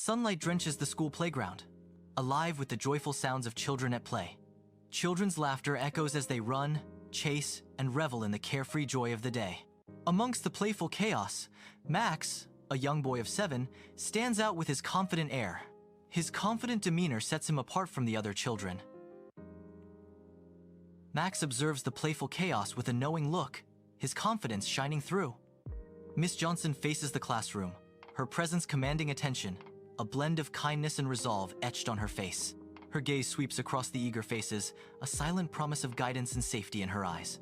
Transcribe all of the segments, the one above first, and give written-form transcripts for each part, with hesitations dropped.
Sunlight drenches the school playground, alive with the joyful sounds of children at play. Children's laughter echoes as they run, chase, and revel in the carefree joy of the day. Amongst the playful chaos, Max, a young boy of 7, stands out with his confident air. His confident demeanor sets him apart from the other children. Max observes the playful chaos with a knowing look, his confidence shining through. Miss Johnson faces the classroom, her presence commanding attention, a blend of kindness and resolve etched on her face. Her gaze sweeps across the eager faces, a silent promise of guidance and safety in her eyes.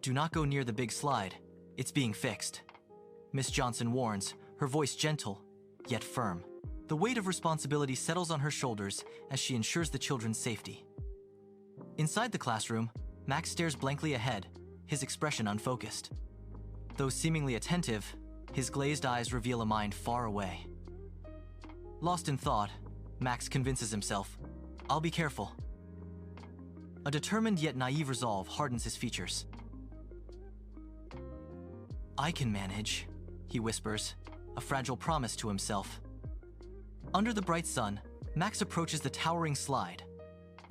"Do not go near the big slide. It's being fixed," Miss Johnson warns, her voice gentle, yet firm. The weight of responsibility settles on her shoulders as she ensures the children's safety. Inside the classroom, Max stares blankly ahead, his expression unfocused. Though seemingly attentive, his glazed eyes reveal a mind far away. Lost in thought, Max convinces himself, "I'll be careful." A determined yet naive resolve hardens his features. "I can manage," he whispers, a fragile promise to himself. Under the bright sun, Max approaches the towering slide,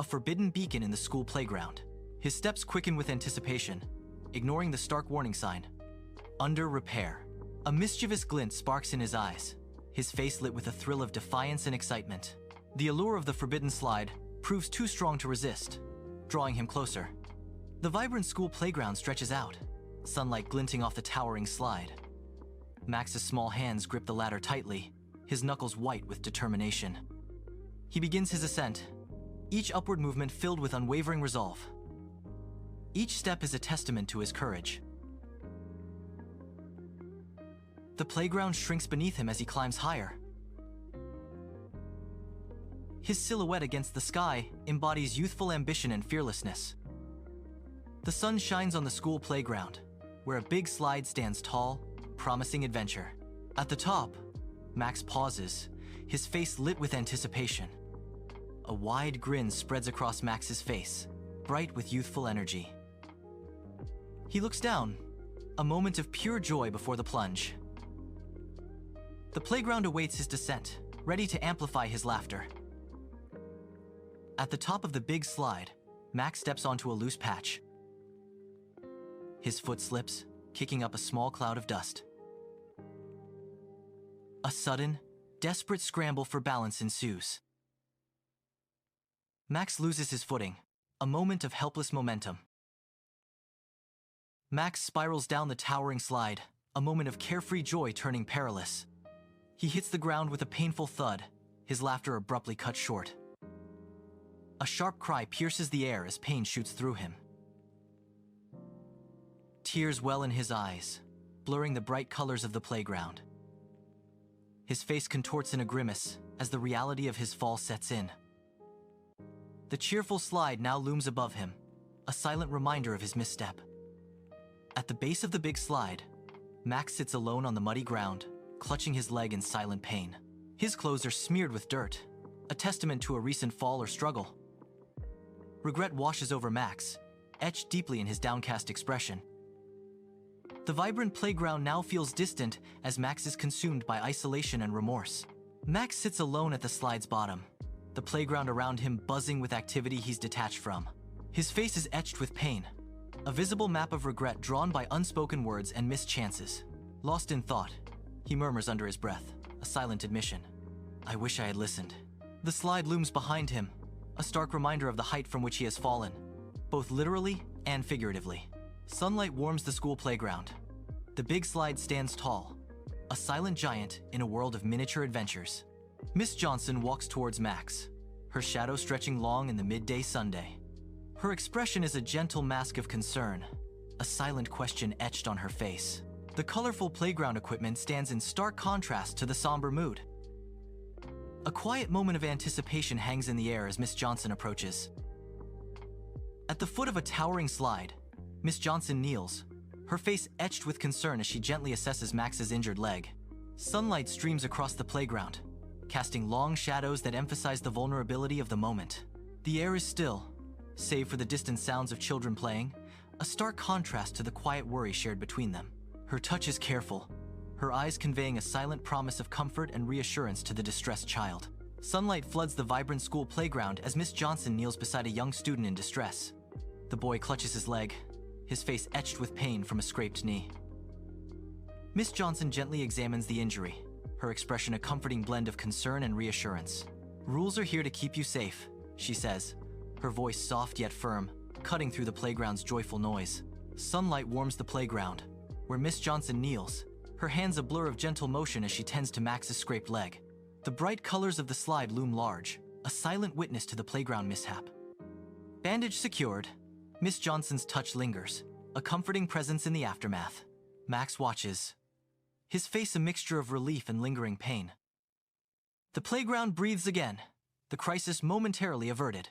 a forbidden beacon in the school playground. His steps quicken with anticipation, ignoring the stark warning sign. Under repair. A mischievous glint sparks in his eyes, his face lit with a thrill of defiance and excitement. The allure of the forbidden slide proves too strong to resist, drawing him closer. The vibrant school playground stretches out, sunlight glinting off the towering slide. Max's small hands grip the ladder tightly, his knuckles white with determination. He begins his ascent, each upward movement filled with unwavering resolve. Each step is a testament to his courage. The playground shrinks beneath him as he climbs higher. His silhouette against the sky embodies youthful ambition and fearlessness. The sun shines on the school playground, where a big slide stands tall, promising adventure. At the top, Max pauses, his face lit with anticipation. A wide grin spreads across Max's face, bright with youthful energy. He looks down, a moment of pure joy before the plunge. The playground awaits his descent, ready to amplify his laughter. At the top of the big slide, Max steps onto a loose patch. His foot slips, kicking up a small cloud of dust. A sudden, desperate scramble for balance ensues. Max loses his footing, a moment of helpless momentum. Max spirals down the towering slide, a moment of carefree joy turning perilous. He hits the ground with a painful thud, his laughter abruptly cut short. A sharp cry pierces the air as pain shoots through him. Tears well in his eyes, blurring the bright colors of the playground. His face contorts in a grimace as the reality of his fall sets in. The cheerful slide now looms above him, a silent reminder of his misstep. At the base of the big slide, Max sits alone on the muddy ground, clutching his leg in silent pain. His clothes are smeared with dirt, a testament to a recent fall or struggle. Regret washes over Max, etched deeply in his downcast expression. The vibrant playground now feels distant as Max is consumed by isolation and remorse. Max sits alone at the slide's bottom, the playground around him buzzing with activity he's detached from. His face is etched with pain, a visible map of regret drawn by unspoken words and missed chances. Lost in thought, he murmurs under his breath, a silent admission. "I wish I had listened." The slide looms behind him, a stark reminder of the height from which he has fallen, both literally and figuratively. Sunlight warms the school playground. The big slide stands tall, a silent giant in a world of miniature adventures. Miss Johnson walks towards Max, her shadow stretching long in the midday sunday. Her expression is a gentle mask of concern, a silent question etched on her face. The colorful playground equipment stands in stark contrast to the somber mood. A quiet moment of anticipation hangs in the air as Miss Johnson approaches. At the foot of a towering slide, Miss Johnson kneels, her face etched with concern as she gently assesses Max's injured leg. Sunlight streams across the playground, casting long shadows that emphasize the vulnerability of the moment. The air is still, save for the distant sounds of children playing, a stark contrast to the quiet worry shared between them. Her touch is careful, her eyes conveying a silent promise of comfort and reassurance to the distressed child. Sunlight floods the vibrant school playground as Miss Johnson kneels beside a young student in distress. The boy clutches his leg, his face etched with pain from a scraped knee. Miss Johnson gently examines the injury, her expression a comforting blend of concern and reassurance. "Rules are here to keep you safe," she says, her voice soft yet firm, cutting through the playground's joyful noise. Sunlight warms the playground, where Miss Johnson kneels, her hands a blur of gentle motion as she tends to Max's scraped leg. The bright colors of the slide loom large, a silent witness to the playground mishap. Bandage secured, Miss Johnson's touch lingers, a comforting presence in the aftermath. Max watches, his face a mixture of relief and lingering pain. The playground breathes again, the crisis momentarily averted.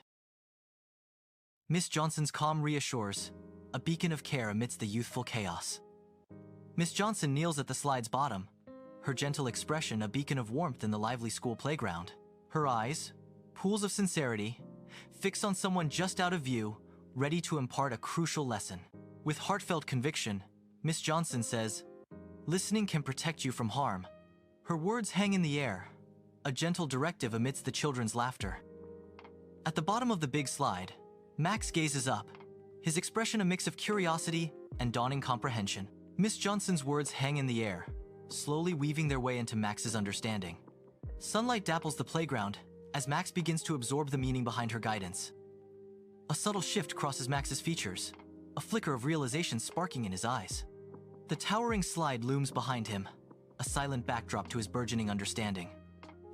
Miss Johnson's calm reassures, a beacon of care amidst the youthful chaos. Miss Johnson kneels at the slide's bottom, her gentle expression a beacon of warmth in the lively school playground. Her eyes, pools of sincerity, fixed on someone just out of view, ready to impart a crucial lesson. With heartfelt conviction, Miss Johnson says, "Listening can protect you from harm." Her words hang in the air, a gentle directive amidst the children's laughter. At the bottom of the big slide, Max gazes up, his expression a mix of curiosity and dawning comprehension. Miss Johnson's words hang in the air, slowly weaving their way into Max's understanding. Sunlight dapples the playground as Max begins to absorb the meaning behind her guidance. A subtle shift crosses Max's features, a flicker of realization sparking in his eyes. The towering slide looms behind him, a silent backdrop to his burgeoning understanding.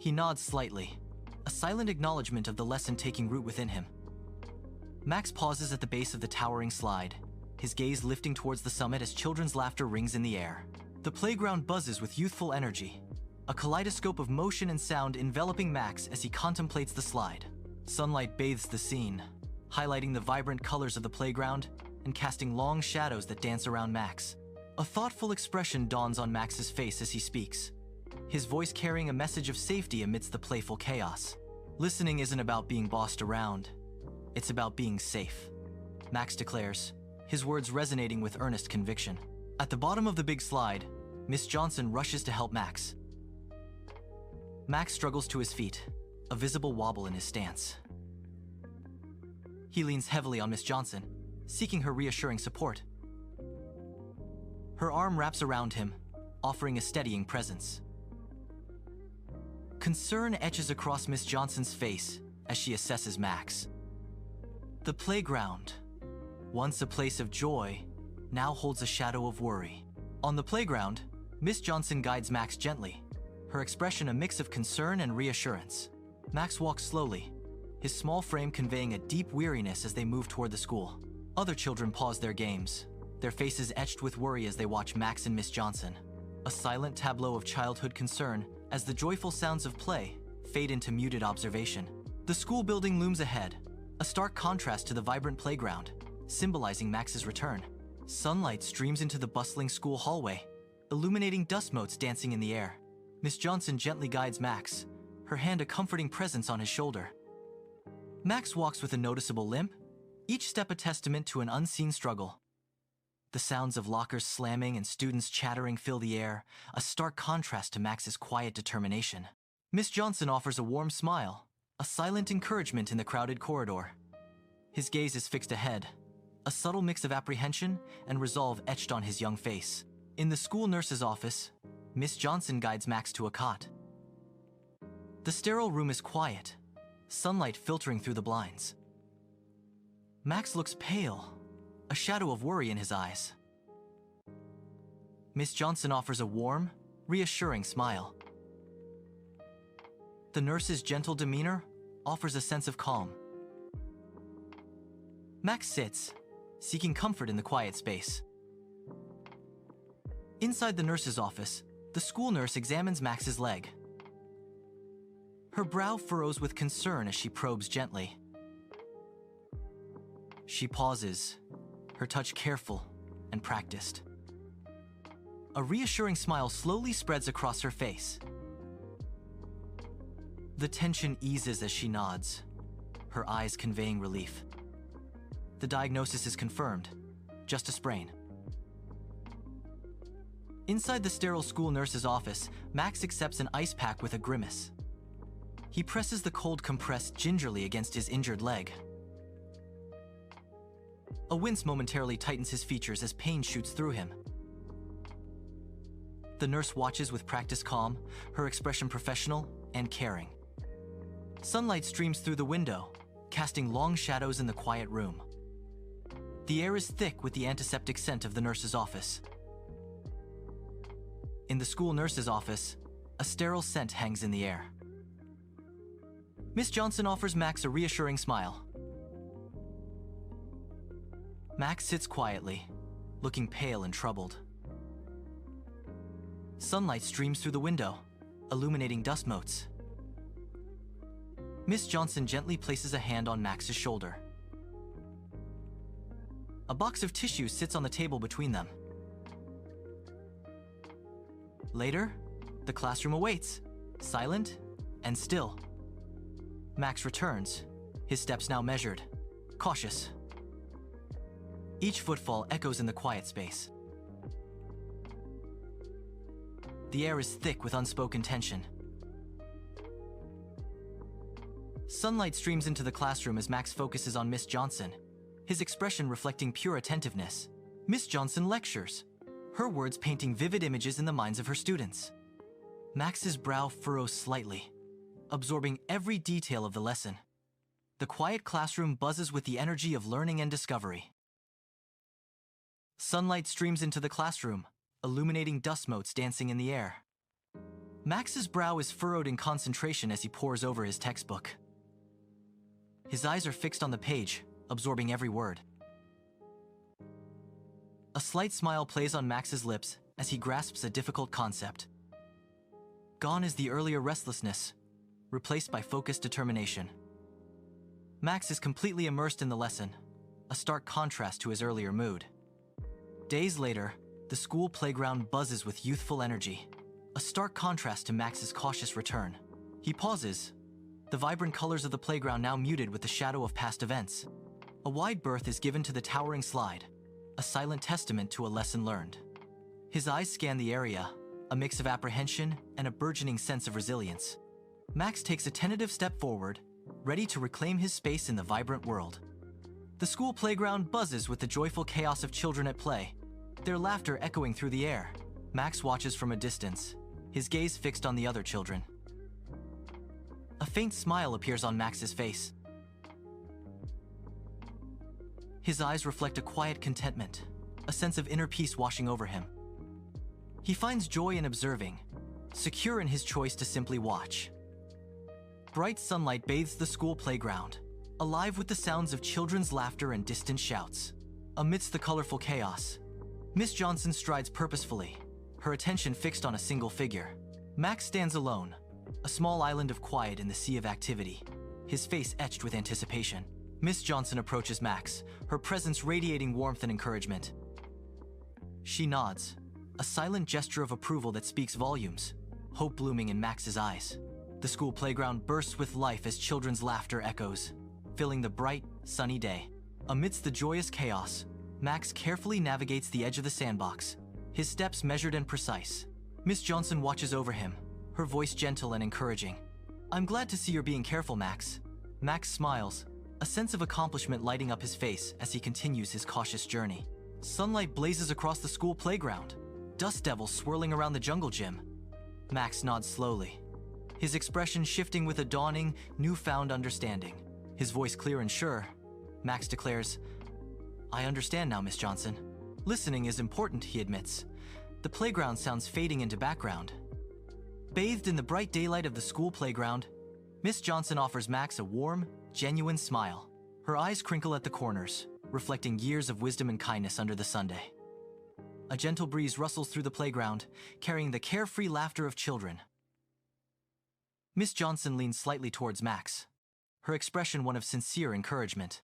He nods slightly, a silent acknowledgement of the lesson taking root within him. Max pauses at the base of the towering slide, his gaze lifting towards the summit as children's laughter rings in the air. The playground buzzes with youthful energy, a kaleidoscope of motion and sound enveloping Max as he contemplates the slide. Sunlight bathes the scene, highlighting the vibrant colors of the playground and casting long shadows that dance around Max. A thoughtful expression dawns on Max's face as he speaks, his voice carrying a message of safety amidst the playful chaos. Listening isn't about being bossed around, it's about being safe, Max declares, his words resonating with earnest conviction. At the bottom of the big slide, Miss Johnson rushes to help Max. Max struggles to his feet, a visible wobble in his stance. He leans heavily on Miss Johnson, seeking her reassuring support. Her arm wraps around him, offering a steadying presence. Concern etches across Miss Johnson's face as she assesses Max. The playground, once a place of joy, now holds a shadow of worry. On the playground, Miss Johnson guides Max gently, her expression a mix of concern and reassurance. Max walks slowly, his small frame conveying a deep weariness as they move toward the school. Other children pause their games, their faces etched with worry as they watch Max and Miss Johnson. A silent tableau of childhood concern as the joyful sounds of play fade into muted observation. The school building looms ahead, a stark contrast to the vibrant playground, symbolizing Max's return. Sunlight streams into the bustling school hallway, illuminating dust motes dancing in the air. Miss Johnson gently guides Max, her hand a comforting presence on his shoulder. Max walks with a noticeable limp, each step a testament to an unseen struggle. The sounds of lockers slamming and students chattering fill the air, a stark contrast to Max's quiet determination. Miss Johnson offers a warm smile, a silent encouragement in the crowded corridor. His gaze is fixed ahead, a subtle mix of apprehension and resolve etched on his young face. In the school nurse's office, Miss Johnson guides Max to a cot. The sterile room is quiet, sunlight filtering through the blinds. Max looks pale, a shadow of worry in his eyes. Miss Johnson offers a warm, reassuring smile. The nurse's gentle demeanor offers a sense of calm. Max sits, seeking comfort in the quiet space. Inside the nurse's office, the school nurse examines Max's leg. Her brow furrows with concern as she probes gently. She pauses, her touch careful and practiced. A reassuring smile slowly spreads across her face. The tension eases as she nods, her eyes conveying relief. The diagnosis is confirmed, just a sprain. Inside the sterile school nurse's office, Max accepts an ice pack with a grimace. He presses the cold compress gingerly against his injured leg. A wince momentarily tightens his features as pain shoots through him. The nurse watches with practiced calm, her expression professional and caring. Sunlight streams through the window, casting long shadows in the quiet room. The air is thick with the antiseptic scent of the nurse's office. In the school nurse's office, a sterile scent hangs in the air. Miss Johnson offers Max a reassuring smile. Max sits quietly, looking pale and troubled. Sunlight streams through the window, illuminating dust motes. Miss Johnson gently places a hand on Max's shoulder. A box of tissues sits on the table between them. Later, the classroom awaits, silent and still. Max returns, his steps now measured, cautious. Each footfall echoes in the quiet space. The air is thick with unspoken tension. Sunlight streams into the classroom as Max focuses on Miss Johnson, his expression reflecting pure attentiveness. Miss Johnson lectures, her words painting vivid images in the minds of her students. Max's brow furrows slightly, absorbing every detail of the lesson. The quiet classroom buzzes with the energy of learning and discovery. Sunlight streams into the classroom, illuminating dust motes dancing in the air. Max's brow is furrowed in concentration as he pores over his textbook. His eyes are fixed on the page, absorbing every word. A slight smile plays on Max's lips as he grasps a difficult concept. Gone is the earlier restlessness, replaced by focused determination. Max is completely immersed in the lesson, a stark contrast to his earlier mood. Days later, the school playground buzzes with youthful energy, a stark contrast to Max's cautious return. He pauses, the vibrant colors of the playground now muted with the shadow of past events. A wide berth is given to the towering slide, a silent testament to a lesson learned. His eyes scan the area, a mix of apprehension and a burgeoning sense of resilience. Max takes a tentative step forward, ready to reclaim his space in the vibrant world. The school playground buzzes with the joyful chaos of children at play, their laughter echoing through the air. Max watches from a distance, his gaze fixed on the other children. A faint smile appears on Max's face. His eyes reflect a quiet contentment, a sense of inner peace washing over him. He finds joy in observing, secure in his choice to simply watch. Bright sunlight bathes the school playground, alive with the sounds of children's laughter and distant shouts. Amidst the colorful chaos, Miss Johnson strides purposefully, her attention fixed on a single figure. Max stands alone, a small island of quiet in the sea of activity, his face etched with anticipation. Miss Johnson approaches Max, her presence radiating warmth and encouragement. She nods, a silent gesture of approval that speaks volumes, hope blooming in Max's eyes. The school playground bursts with life as children's laughter echoes, filling the bright, sunny day. Amidst the joyous chaos, Max carefully navigates the edge of the sandbox, his steps measured and precise. Miss Johnson watches over him, her voice gentle and encouraging. "I'm glad to see you're being careful, Max." Max smiles, a sense of accomplishment lighting up his face as he continues his cautious journey. Sunlight blazes across the school playground, dust devils swirling around the jungle gym. Max nods slowly, his expression shifting with a dawning, newfound understanding. His voice clear and sure, Max declares, "I understand now, Miss Johnson." Listening is important, he admits. The playground sounds fading into background. Bathed in the bright daylight of the school playground, Miss Johnson offers Max a warm, genuine smile. Her eyes crinkle at the corners, reflecting years of wisdom and kindness under the Sunday. A gentle breeze rustles through the playground, carrying the carefree laughter of children. Miss Johnson leans slightly towards Max, her expression one of sincere encouragement.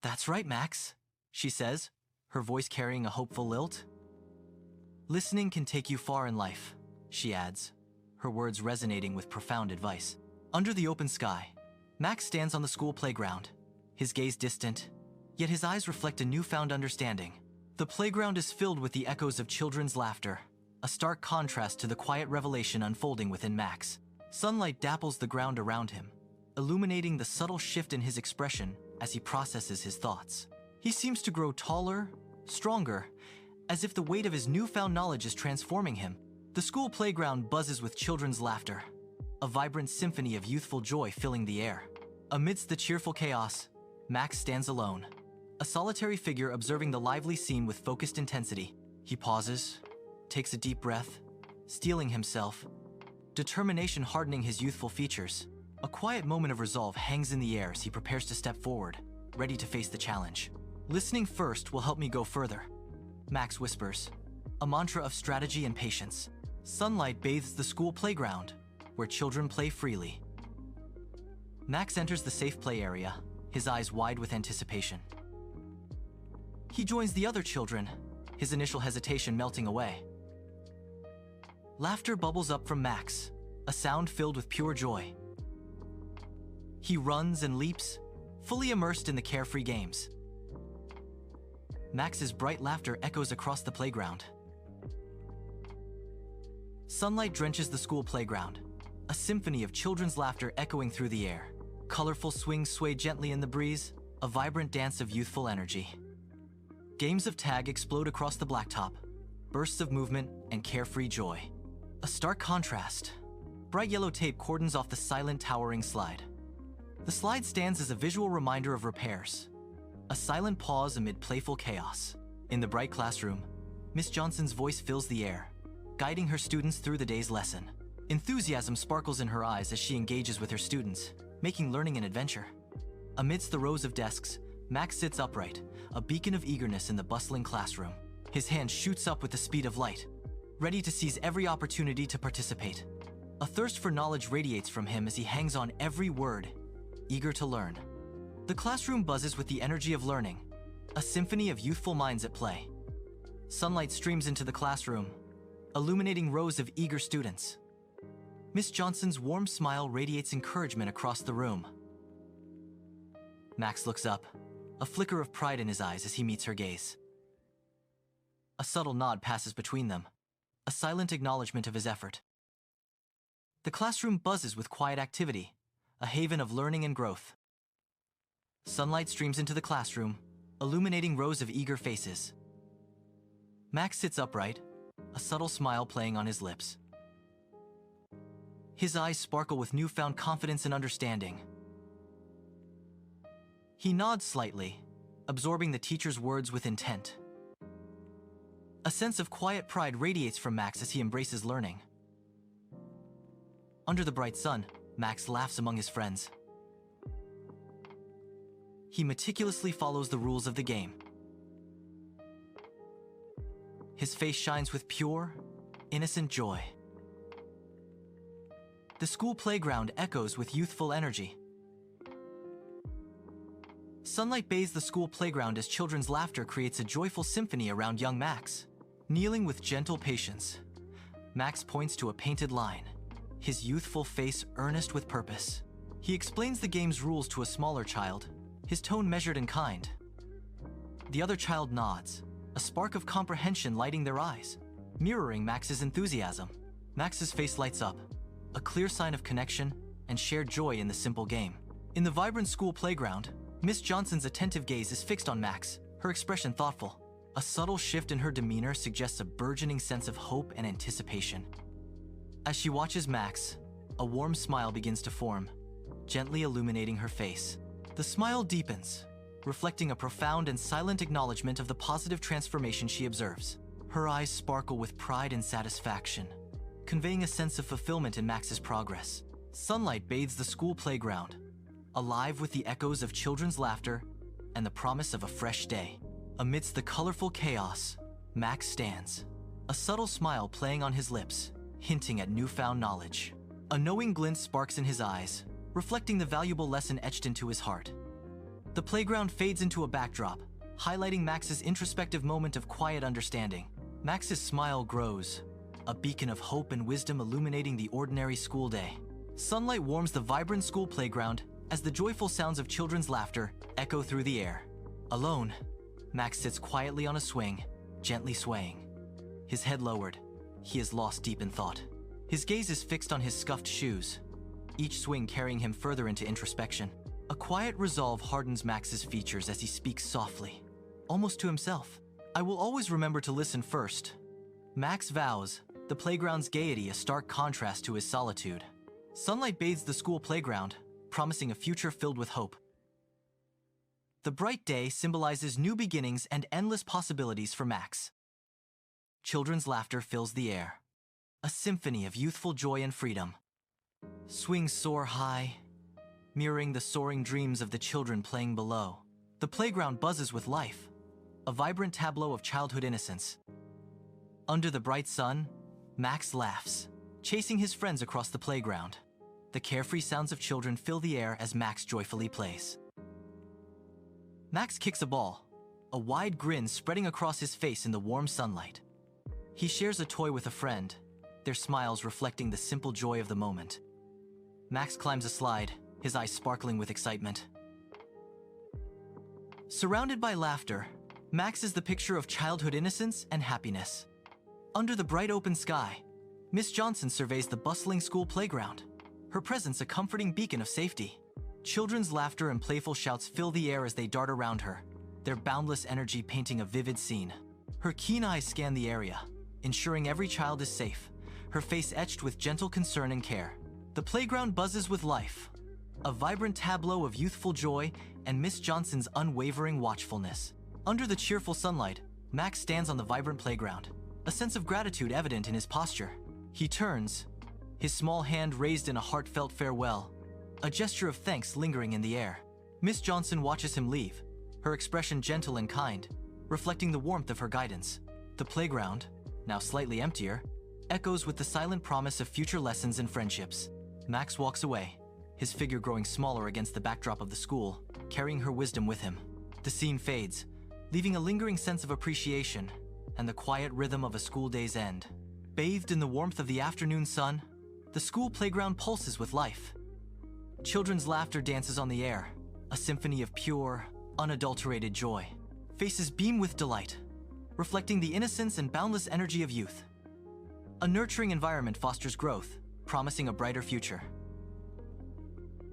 "That's right, Max," she says, her voice carrying a hopeful lilt. "Listening can take you far in life," she adds, her words resonating with profound advice. Under the open sky, Max stands on the school playground, his gaze distant, yet his eyes reflect a newfound understanding. The playground is filled with the echoes of children's laughter, a stark contrast to the quiet revelation unfolding within Max. Sunlight dapples the ground around him, illuminating the subtle shift in his expression as he processes his thoughts. He seems to grow taller, stronger, as if the weight of his newfound knowledge is transforming him. The school playground buzzes with children's laughter, a vibrant symphony of youthful joy filling the air. Amidst the cheerful chaos, Max stands alone, a solitary figure observing the lively scene with focused intensity. He pauses, takes a deep breath, steeling himself, determination hardening his youthful features. A quiet moment of resolve hangs in the air as he prepares to step forward, ready to face the challenge. Listening first will help me go further, Max whispers, a mantra of strategy and patience. Sunlight bathes the school playground, where children play freely. Max enters the safe play area, his eyes wide with anticipation. He joins the other children, his initial hesitation melting away. Laughter bubbles up from Max, a sound filled with pure joy. He runs and leaps, fully immersed in the carefree games. Max's bright laughter echoes across the playground. Sunlight drenches the school playground, a symphony of children's laughter echoing through the air. Colorful swings sway gently in the breeze, a vibrant dance of youthful energy. Games of tag explode across the blacktop, bursts of movement and carefree joy. A stark contrast. Bright yellow tape cordons off the silent, towering slide. The slide stands as a visual reminder of repairs, a silent pause amid playful chaos. In the bright classroom, Miss Johnson's voice fills the air, guiding her students through the day's lesson. Enthusiasm sparkles in her eyes as she engages with her students, making learning an adventure. Amidst the rows of desks, Max sits upright, a beacon of eagerness in the bustling classroom. His hand shoots up with the speed of light, ready to seize every opportunity to participate. A thirst for knowledge radiates from him as he hangs on every word, eager to learn. The classroom buzzes with the energy of learning, a symphony of youthful minds at play. Sunlight streams into the classroom, illuminating rows of eager students. Miss Johnson's warm smile radiates encouragement across the room. Max looks up, a flicker of pride in his eyes as he meets her gaze. A subtle nod passes between them, a silent acknowledgement of his effort. The classroom buzzes with quiet activity, a haven of learning and growth. Sunlight streams into the classroom, illuminating rows of eager faces. Max sits upright, a subtle smile playing on his lips. His eyes sparkle with newfound confidence and understanding. He nods slightly, absorbing the teacher's words with intent. A sense of quiet pride radiates from Max as he embraces learning. Under the bright sun, Max laughs among his friends. He meticulously follows the rules of the game. His face shines with pure, innocent joy. The school playground echoes with youthful energy. Sunlight bathes the school playground as children's laughter creates a joyful symphony around young Max. Kneeling with gentle patience, Max points to a painted line, his youthful face earnest with purpose. He explains the game's rules to a smaller child, his tone measured and kind. The other child nods, a spark of comprehension lighting their eyes, mirroring Max's enthusiasm. Max's face lights up, a clear sign of connection and shared joy in the simple game. In the vibrant school playground, Miss Johnson's attentive gaze is fixed on Max, her expression thoughtful. A subtle shift in her demeanor suggests a burgeoning sense of hope and anticipation. As she watches Max, a warm smile begins to form, gently illuminating her face. The smile deepens, reflecting a profound and silent acknowledgement of the positive transformation she observes. Her eyes sparkle with pride and satisfaction, conveying a sense of fulfillment in Max's progress. Sunlight bathes the school playground, alive with the echoes of children's laughter and the promise of a fresh day. Amidst the colorful chaos, Max stands, a subtle smile playing on his lips, hinting at newfound knowledge. A knowing glint sparks in his eyes, reflecting the valuable lesson etched into his heart. The playground fades into a backdrop, highlighting Max's introspective moment of quiet understanding. Max's smile grows, a beacon of hope and wisdom illuminating the ordinary school day. Sunlight warms the vibrant school playground as the joyful sounds of children's laughter echo through the air. Alone, Max sits quietly on a swing, gently swaying. His head lowered, he is lost deep in thought. His gaze is fixed on his scuffed shoes, each swing carrying him further into introspection. A quiet resolve hardens Max's features as he speaks softly, almost to himself. I will always remember to listen first. Max vows, the playground's gaiety a stark contrast to his solitude. Sunlight bathes the school playground, promising a future filled with hope. The bright day symbolizes new beginnings and endless possibilities for Max. Children's laughter fills the air, a symphony of youthful joy and freedom. Swings soar high, mirroring the soaring dreams of the children playing below. The playground buzzes with life, a vibrant tableau of childhood innocence. Under the bright sun, Max laughs, chasing his friends across the playground. The carefree sounds of children fill the air as Max joyfully plays. Max kicks a ball, a wide grin spreading across his face in the warm sunlight. He shares a toy with a friend, their smiles reflecting the simple joy of the moment. Max climbs a slide, his eyes sparkling with excitement. Surrounded by laughter, Max is the picture of childhood innocence and happiness. Under the bright open sky, Miss Johnson surveys the bustling school playground, her presence a comforting beacon of safety. Children's laughter and playful shouts fill the air as they dart around her, their boundless energy painting a vivid scene. Her keen eyes scan the area, ensuring every child is safe, her face etched with gentle concern and care. The playground buzzes with life, a vibrant tableau of youthful joy and Miss Johnson's unwavering watchfulness. Under the cheerful sunlight, Max stands on the vibrant playground, a sense of gratitude evident in his posture. He turns, his small hand raised in a heartfelt farewell, a gesture of thanks lingering in the air. Miss Johnson watches him leave, her expression gentle and kind, reflecting the warmth of her guidance. The playground, now slightly emptier, echoes with the silent promise of future lessons and friendships. Max walks away, his figure growing smaller against the backdrop of the school, carrying her wisdom with him. The scene fades, leaving a lingering sense of appreciation and the quiet rhythm of a school day's end. Bathed in the warmth of the afternoon sun, the school playground pulses with life. Children's laughter dances on the air, a symphony of pure, unadulterated joy. Faces beam with delight, reflecting the innocence and boundless energy of youth. A nurturing environment fosters growth, promising a brighter future.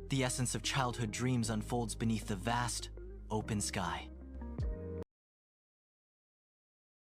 The essence of childhood dreams unfolds beneath the vast, open sky.